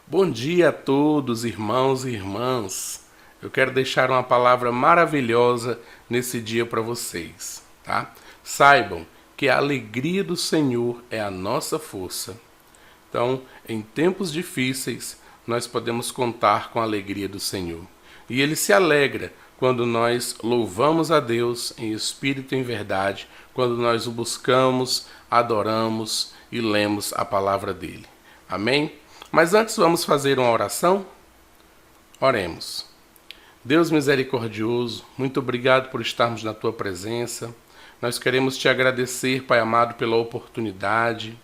Bom dia a todos, irmãos e irmãs. Eu quero deixar uma palavra maravilhosa nesse dia para vocês, tá? Saibam que a alegria do Senhor é a nossa força. Então, em tempos difíceis, nós podemos contar com a alegria do Senhor. E Ele se alegra quando nós louvamos a Deus em espírito e em verdade, quando nós o buscamos, adoramos e lemos a palavra dEle. Amém? Mas antes vamos fazer uma oração? Oremos. Deus misericordioso, muito obrigado por estarmos na Tua presença. Nós queremos Te agradecer, Pai amado, pela oportunidade.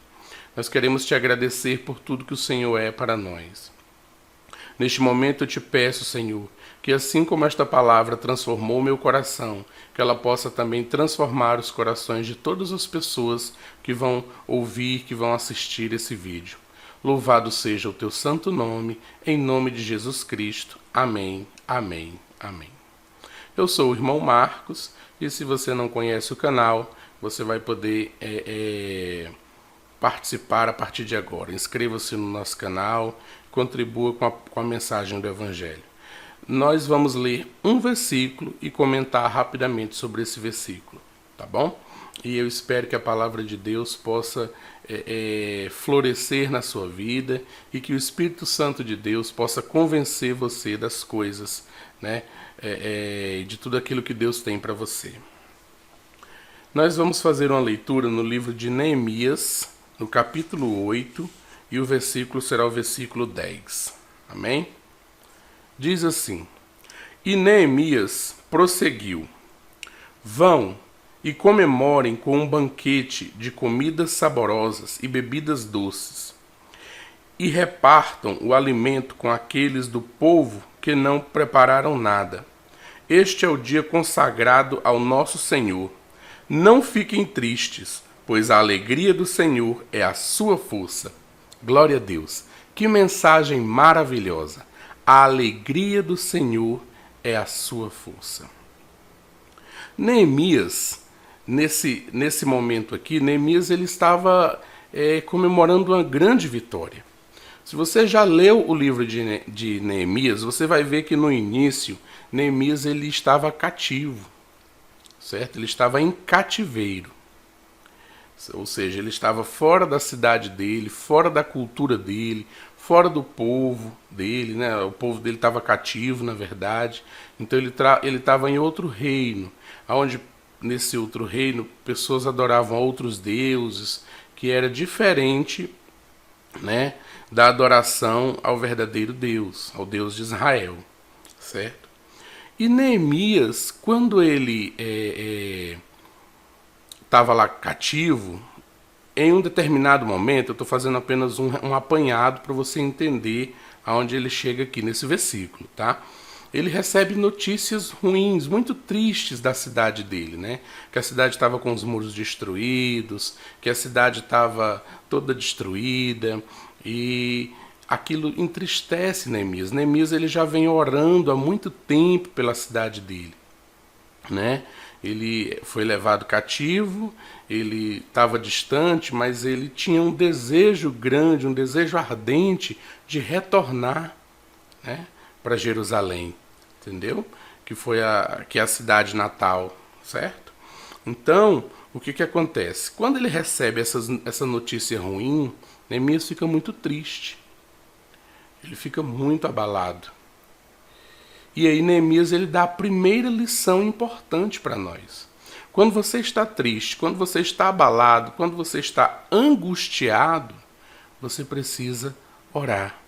Nós queremos Te agradecer por tudo que o Senhor é para nós. Neste momento eu Te peço, Senhor, que assim como esta palavra transformou meu coração, que ela possa também transformar os corações de todas as pessoas que vão ouvir, que vão assistir esse vídeo. Louvado seja o Teu santo nome, em nome de Jesus Cristo. Amém, amém, amém. Eu sou o irmão Marcos, e se você não conhece o canal, você vai poder participar a partir de agora. Inscreva-se no nosso canal, contribua com a mensagem do Evangelho. Nós vamos ler um versículo e comentar rapidamente sobre esse versículo, tá bom? E eu espero que a palavra de Deus possa florescer na sua vida e que o Espírito Santo de Deus possa convencer você das coisas, né? De tudo aquilo que Deus tem para você. Nós vamos fazer uma leitura no livro de Neemias, no capítulo 8, e o versículo será o versículo 10. Amém? Diz assim: E Neemias prosseguiu: Vão e comemorem com um banquete de comidas saborosas e bebidas doces, e repartam o alimento com aqueles do povo que não prepararam nada. Este é o dia consagrado ao nosso Senhor. Não fiquem tristes, pois a alegria do Senhor é a sua força. Glória a Deus! Que mensagem maravilhosa! A alegria do Senhor é a sua força. Neemias, nesse momento aqui, Neemias ele estava comemorando uma grande vitória. Se você já leu o livro de Neemias, você vai ver que no início, Neemias ele estava cativo, certo? Ele estava em cativeiro. Ou seja, ele estava fora da cidade dele, fora da cultura dele, fora do povo dele, né? O povo dele estava cativo, na verdade. Então ele estava em outro reino, onde nesse outro reino pessoas adoravam outros deuses, que era diferente, né, da adoração ao verdadeiro Deus, ao Deus de Israel, certo? E Neemias, quando ele estava lá cativo, em um determinado momento, eu estou fazendo apenas um apanhado para você entender aonde ele chega aqui nesse versículo, tá? Ele recebe notícias ruins, muito tristes da cidade dele, né? Que a cidade estava com os muros destruídos, que a cidade estava toda destruída, e aquilo entristece Neemias. Neemias ele já vem orando há muito tempo pela cidade dele, né? Ele foi levado cativo, ele estava distante, mas ele tinha um desejo grande, um desejo ardente de retornar, né, para Jerusalém, entendeu? Que foi a cidade natal, certo? Então, o que acontece? Quando ele recebe essa notícia ruim, Neemias fica muito triste, ele fica muito abalado. E aí Neemias ele dá a primeira lição importante para nós. Quando você está triste, quando você está abalado, quando você está angustiado, você precisa orar.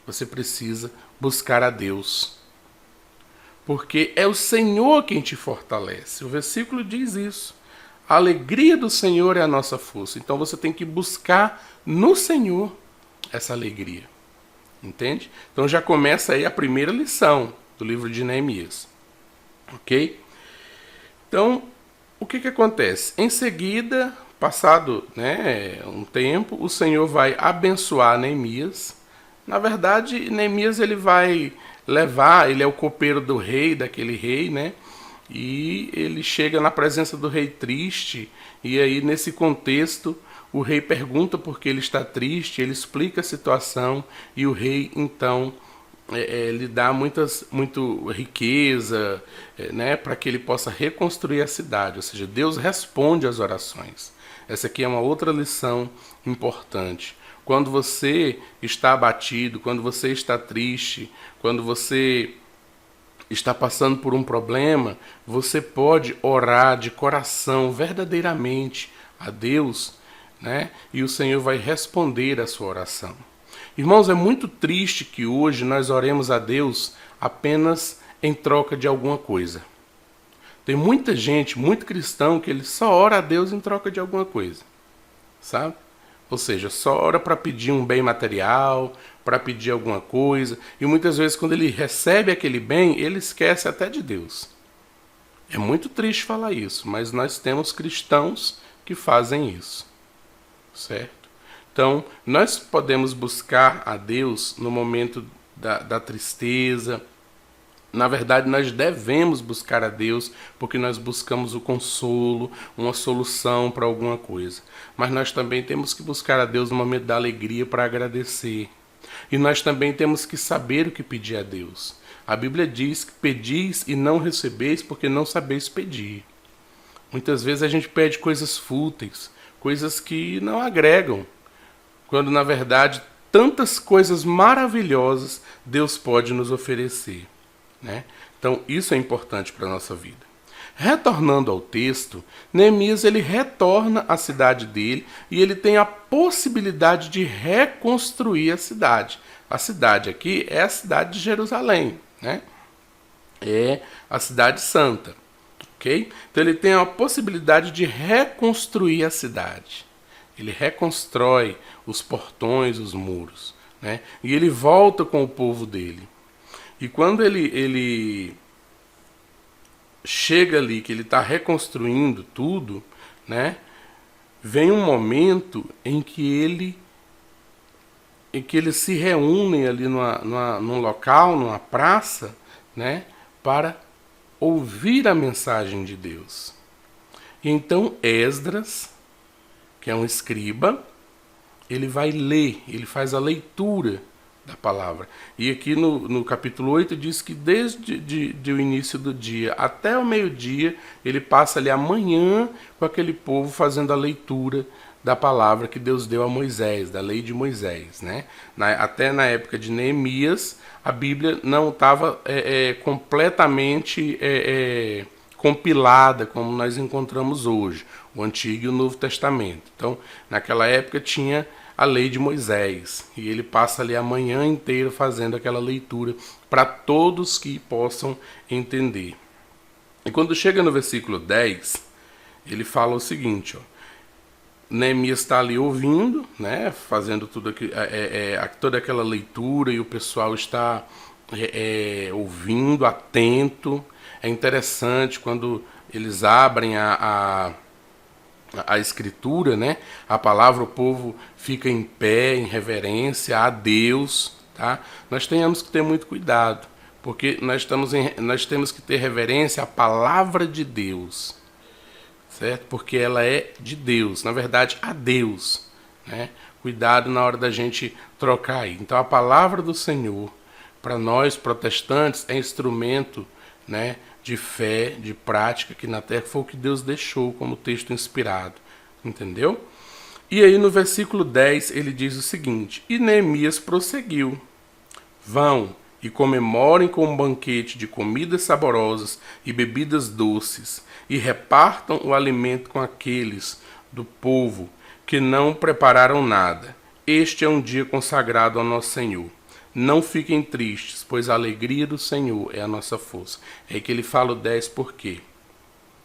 Você precisa buscar a Deus. Porque é o Senhor quem te fortalece. O versículo diz isso. A alegria do Senhor é a nossa força. Então você tem que buscar no Senhor essa alegria. Entende? Então já começa aí a primeira lição do livro de Neemias. Ok? Então, o que acontece? Em seguida, passado, né, um tempo, o Senhor vai abençoar Neemias. Na verdade, Neemias ele vai levar, ele é o copeiro do rei, daquele rei, né? E ele chega na presença do rei triste, e aí nesse contexto o rei pergunta por que ele está triste, ele explica a situação e o rei então lhe dá muita riqueza, né, para que ele possa reconstruir a cidade. Ou seja, Deus responde às orações. Essa aqui é uma outra lição importante. Quando você está abatido, quando você está triste, quando você está passando por um problema, você pode orar de coração, verdadeiramente, a Deus, né? E o Senhor vai responder a sua oração. Irmãos, é muito triste que hoje nós oremos a Deus apenas em troca de alguma coisa. Tem muita gente, muito cristão, que ele só ora a Deus em troca de alguma coisa, sabe? Ou seja, só ora para pedir um bem material, para pedir alguma coisa, e muitas vezes quando ele recebe aquele bem, ele esquece até de Deus. É muito triste falar isso, mas nós temos cristãos que fazem isso, certo? Então, nós podemos buscar a Deus no momento da tristeza. Na verdade, nós devemos buscar a Deus porque nós buscamos o consolo, uma solução para alguma coisa. Mas nós também temos que buscar a Deus no momento da alegria para agradecer. E nós também temos que saber o que pedir a Deus. A Bíblia diz que pedis e não recebeis porque não sabeis pedir. Muitas vezes a gente pede coisas fúteis, coisas que não agregam, quando na verdade tantas coisas maravilhosas Deus pode nos oferecer, né? Então isso é importante para a nossa vida. Retornando ao texto, Neemias ele retorna à cidade dele e ele tem a possibilidade de reconstruir a cidade. A cidade aqui é a cidade de Jerusalém, né? É a cidade santa, ok? Então ele tem a possibilidade de reconstruir a cidade. Ele reconstrói os portões, os muros, né? E ele volta com o povo dele. E quando ele chega ali, que ele está reconstruindo tudo, né? Vem um momento em que eles se reúnem ali num local, numa praça, né? Para ouvir a mensagem de Deus. E então Esdras, que é um escriba, ele vai ler, ele faz a leitura da palavra. E aqui no capítulo 8 diz que desde o início do dia até o meio-dia, ele passa ali a manhã com aquele povo fazendo a leitura da palavra que Deus deu a Moisés, da lei de Moisés, né? Até na época de Neemias, a Bíblia não estava completamente compilada como nós encontramos hoje, o Antigo e o Novo Testamento. Então, naquela época tinha a lei de Moisés, e ele passa ali a manhã inteira fazendo aquela leitura para todos que possam entender. E quando chega no versículo 10, ele fala o seguinte, ó, Neemias está ali ouvindo, né, fazendo toda aquela leitura, e o pessoal está ouvindo, atento. É interessante quando eles abrem a escritura, né? A palavra, o povo fica em pé, em reverência a Deus, tá? Nós tenhamos que ter muito cuidado, porque nós temos que ter reverência à palavra de Deus, certo? Porque ela é de Deus, na verdade, a Deus, né? Cuidado na hora da gente trocar aí. Então, a palavra do Senhor, para nós protestantes, é instrumento, né, de fé, de prática, que na terra foi o que Deus deixou como texto inspirado, entendeu? E aí no versículo 10 ele diz o seguinte: e Neemias prosseguiu: vão e comemorem com um banquete de comidas saborosas e bebidas doces, e repartam o alimento com aqueles do povo que não prepararam nada. Este é um dia consagrado ao nosso Senhor. Não fiquem tristes, pois a alegria do Senhor é a nossa força. É aí que ele fala o 10 por quê?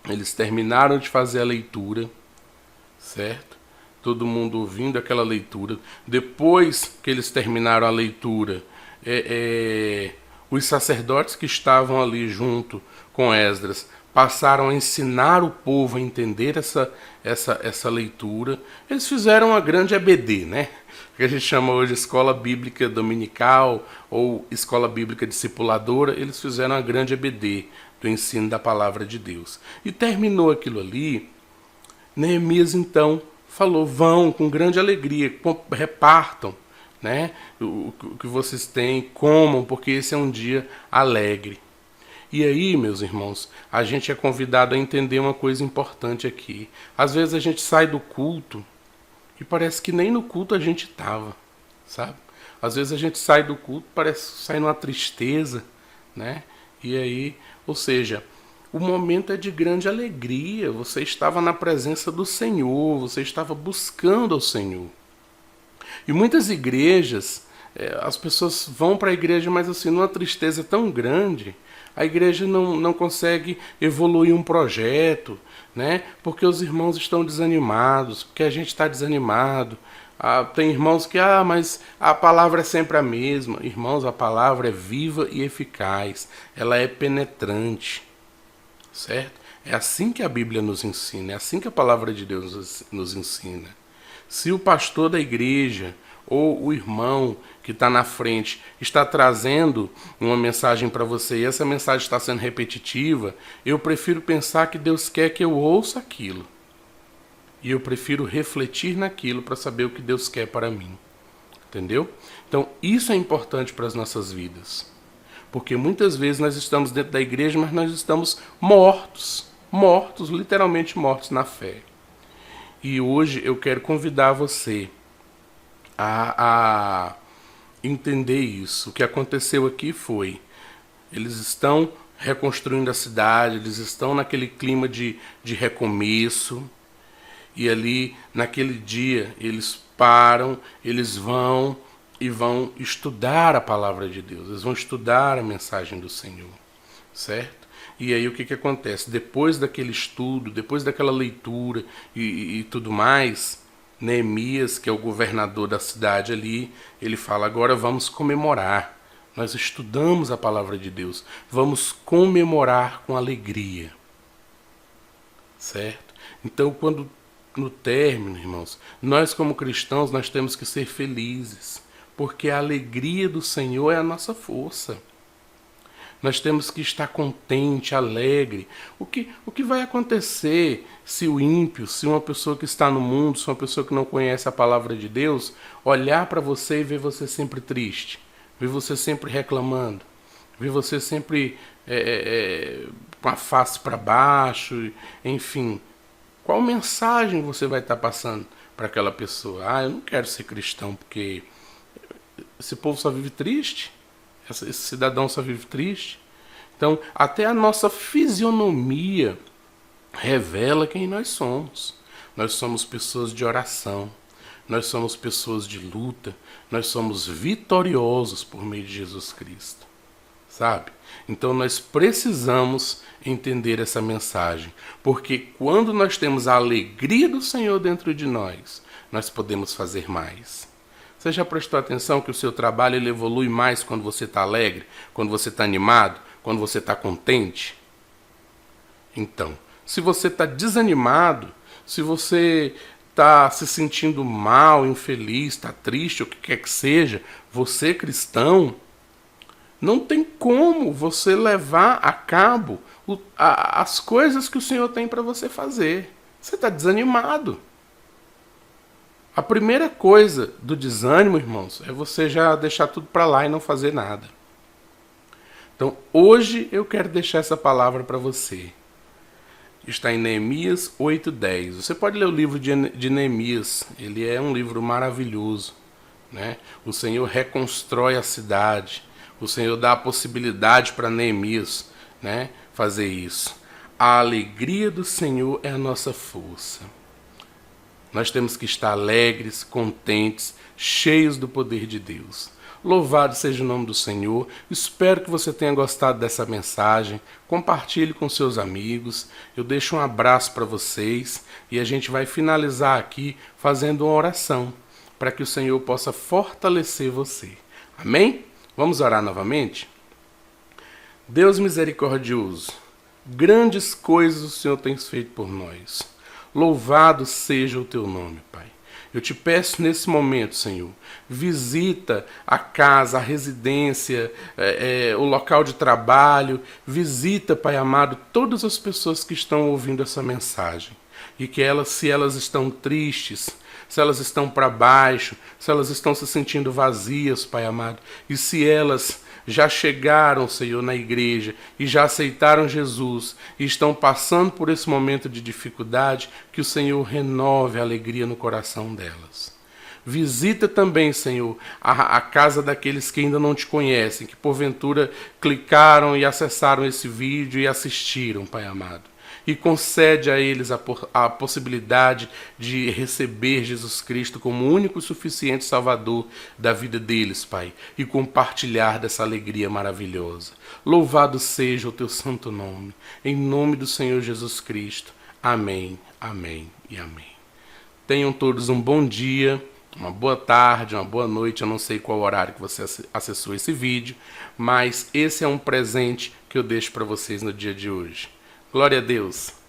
Eles terminaram de fazer a leitura, certo? Todo mundo ouvindo aquela leitura. Depois que eles terminaram a leitura, os sacerdotes que estavam ali junto com Esdras passaram a ensinar o povo a entender essa leitura. Eles fizeram uma grande EBD, né? Que a gente chama hoje Escola Bíblica Dominical ou Escola Bíblica Discipuladora. Eles fizeram uma grande EBD do ensino da palavra de Deus. E terminou aquilo ali. Neemias então falou, vão com grande alegria, repartam, né, o que vocês têm, comam, porque esse é um dia alegre. E aí, meus irmãos, a gente é convidado a entender uma coisa importante aqui. Às vezes a gente sai do culto e parece que nem no culto a gente estava, sabe? Às vezes a gente sai do culto, parece sair numa tristeza, né? E aí, ou seja, o momento é de grande alegria. Você estava na presença do Senhor, você estava buscando ao Senhor. E muitas igrejas, as pessoas vão para a igreja, mas assim, numa tristeza tão grande, a igreja não consegue evoluir um projeto, né? Porque os irmãos estão desanimados, porque a gente está desanimado. Tem irmãos que, mas a palavra é sempre a mesma. Irmãos, a palavra é viva e eficaz, ela é penetrante, certo? É assim que a Bíblia nos ensina, é assim que a palavra de Deus nos ensina. Se o pastor da igreja ou o irmão que está na frente está trazendo uma mensagem para você e essa mensagem está sendo repetitiva, eu prefiro pensar que Deus quer que eu ouça aquilo. E eu prefiro refletir naquilo para saber o que Deus quer para mim. Entendeu? Então, isso é importante para as nossas vidas. Porque muitas vezes nós estamos dentro da igreja, mas nós estamos mortos, literalmente mortos na fé. E hoje eu quero convidar você a entender isso. O que aconteceu aqui foi, eles estão reconstruindo a cidade, eles estão naquele clima de recomeço, e ali, naquele dia, eles param, eles vão e vão estudar a palavra de Deus, eles vão estudar a mensagem do Senhor, certo? E aí o que acontece? Depois daquele estudo, depois daquela leitura e tudo mais, Neemias, que é o governador da cidade ali, ele fala, agora vamos comemorar. Nós estudamos a palavra de Deus, vamos comemorar com alegria, certo? Então, quando no término, irmãos, nós como cristãos, nós temos que ser felizes, porque a alegria do Senhor é a nossa força. Nós temos que estar contente, alegre. O que vai acontecer se o ímpio, se uma pessoa que está no mundo, se uma pessoa que não conhece a palavra de Deus, olhar para você e ver você sempre triste, ver você sempre reclamando, ver você sempre com a face para baixo, enfim. Qual mensagem você vai estar passando para aquela pessoa? Eu não quero ser cristão porque esse povo só vive triste. Esse cidadão só vive triste. Então, até a nossa fisionomia revela quem nós somos. Nós somos pessoas de oração. Nós somos pessoas de luta. Nós somos vitoriosos por meio de Jesus Cristo. Sabe? Então nós precisamos entender essa mensagem, porque quando nós temos a alegria do Senhor dentro de nós, nós podemos fazer mais. Você já prestou atenção que o seu trabalho ele evolui mais quando você está alegre, quando você está animado, quando você está contente? Então, se você está desanimado, se você está se sentindo mal, infeliz, está triste, o que quer que seja, você cristão, não tem como você levar a cabo as coisas que o Senhor tem para você fazer. Você está desanimado. A primeira coisa do desânimo, irmãos, é você já deixar tudo para lá e não fazer nada. Então, hoje eu quero deixar essa palavra para você. Está em Neemias 8:10. Você pode ler o livro de Neemias. Ele é um livro maravilhoso, né? O Senhor reconstrói a cidade. O Senhor dá a possibilidade para Neemias, né, fazer isso. A alegria do Senhor é a nossa força. Nós temos que estar alegres, contentes, cheios do poder de Deus. Louvado seja o nome do Senhor. Espero que você tenha gostado dessa mensagem. Compartilhe com seus amigos. Eu deixo um abraço para vocês e a gente vai finalizar aqui fazendo uma oração para que o Senhor possa fortalecer você. Amém? Vamos orar novamente? Deus misericordioso, grandes coisas o Senhor tem feito por nós. Louvado seja o teu nome, Pai. Eu te peço nesse momento, Senhor, visita a casa, a residência, o local de trabalho. Visita, Pai amado, todas as pessoas que estão ouvindo essa mensagem. e que elas, se elas estão tristes, se elas estão para baixo, se elas estão se sentindo vazias, Pai amado, e se elas já chegaram, Senhor, na igreja e já aceitaram Jesus e estão passando por esse momento de dificuldade, que o Senhor renove a alegria no coração delas. Visita também, Senhor, a casa daqueles que ainda não te conhecem, que porventura clicaram e acessaram esse vídeo e assistiram, Pai amado. E concede a eles a possibilidade de receber Jesus Cristo como o único e suficiente Salvador da vida deles, Pai, e compartilhar dessa alegria maravilhosa. Louvado seja o teu santo nome, em nome do Senhor Jesus Cristo. Amém, amém e amém. Tenham todos um bom dia, uma boa tarde, uma boa noite. Eu não sei qual horário que você acessou esse vídeo, mas esse é um presente que eu deixo para vocês no dia de hoje. Glória a Deus!